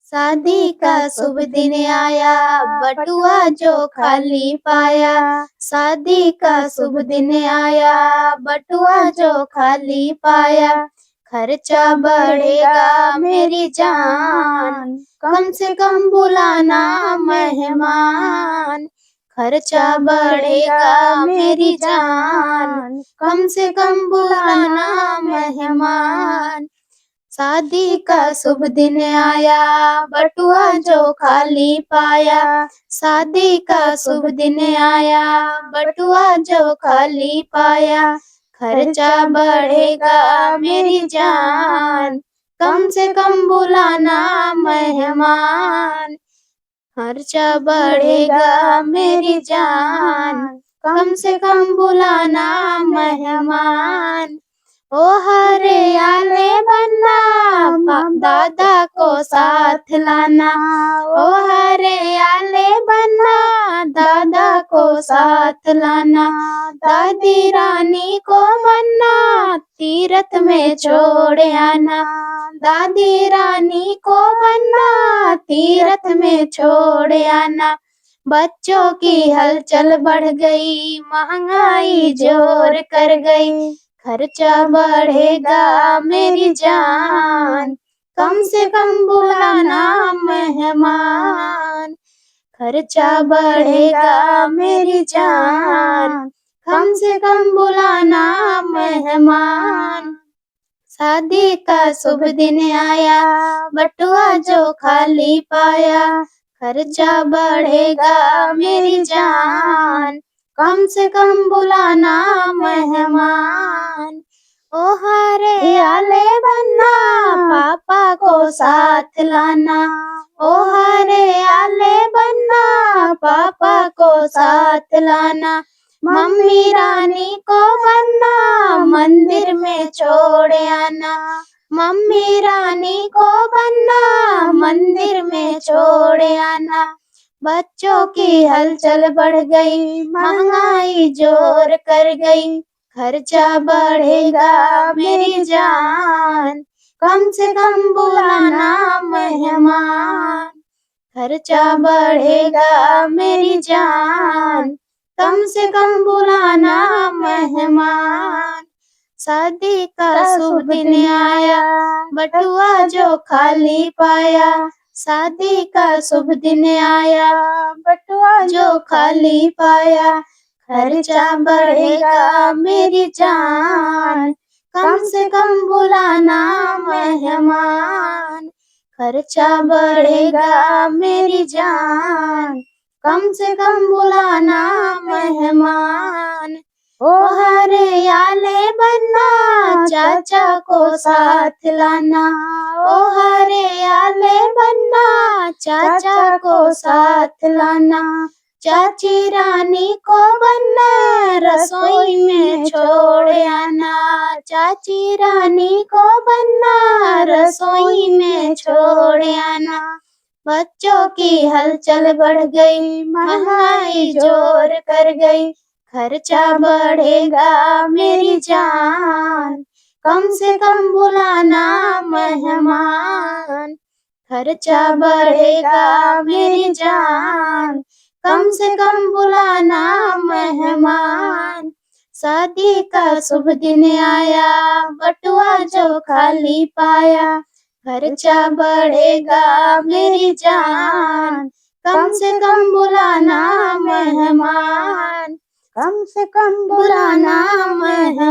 शादी का शुभ दिन आया, बटुआ जो खाली पाया। शादी का शुभ दिन आया, बटुआ जो खाली पाया। खर्चा बढ़ेगा मेरी जान, कम से कम बुलाना मेहमान। खर्चा बढ़ेगा मेरी जान, कम से कम बुलाना मेहमान। शादी का शुभ दिन आया, बटुआ जो खाली पाया। शादी का शुभ दिन आया, बटुआ जो खाली पाया। खर्चा बढ़ेगा मेरी जान, कम से कम बुलाना मेहमान। खर्चा बढ़ेगा मेरी जान, कम से कम बुलाना मेहमान। ओ हरियाले बनना, बाप दादा को साथ लाना। ओ हरियाले बनना, दादा को साथ लाना। दादी रानी को बनना, तीरथ में छोड़ आना। दादी रानी को बनना, तीरथ में छोड़ आना। बच्चों की हलचल बढ़ गई, महंगाई जोर कर गई। खर्चा बढ़ेगा मेरी जान, कम से कम बुलाना मेहमान। खर्चा बढ़ेगा मेरी जान, कम से कम बुलाना मेहमान। शादी का शुभ दिन आया, बटुआ जो खाली पाया। खर्चा बढ़ेगा मेरी जान, कम से कम बुलाना मेहमान। ओ हरियाले बनना, पापा को साथ लाना। ओ हरियाले बनना, पापा को साथ लाना। मम्मी रानी को बनना, मंदिर में छोड़ आना। मम्मी रानी को बनना, मंदिर में छोड़ आना। बच्चों की हलचल बढ़ गई, महंगाई जोर कर गई। खर्चा बढ़ेगा मेरी जान, कम से कम बुलाना मेहमान। खर्चा बढ़ेगा मेरी जान, कम से कम बुलाना मेहमान। शादी का शुभ दिन आया, बटुआ जो खाली पाया। शादी का शुभ दिन आया, बटुआ जो खाली पाया। खर्चा बढ़ेगा मेरी जान, कम से कम बुलाना मेहमान। खर्चा बढ़ेगा मेरी जान, कम से कम बुलाना मेहमान। ओ हरियाले बनना, चाचा को साथ लाना। ओ हरियाले बनना, चाचा को साथ लाना। चाची रानी को बनना, रसोई में छोड़ आना। चाची रानी को बनना, रसोई में छोड़ आना। बच्चों की हलचल बढ़ गई, महंगाई जोर कर गई। खर्चा बढ़ेगा मेरी जान, कम से कम बुलाना मेहमान। खर्चा बढ़ेगा मेरी जान, कम से कम बुलाना मेहमान। शादी का शुभ दिन आया, बटुआ जो खाली पाया। खर्चा बढ़ेगा मेरी जान, कम से कम बुलाना मेहमान। कम से कम बुलाना मेहमान।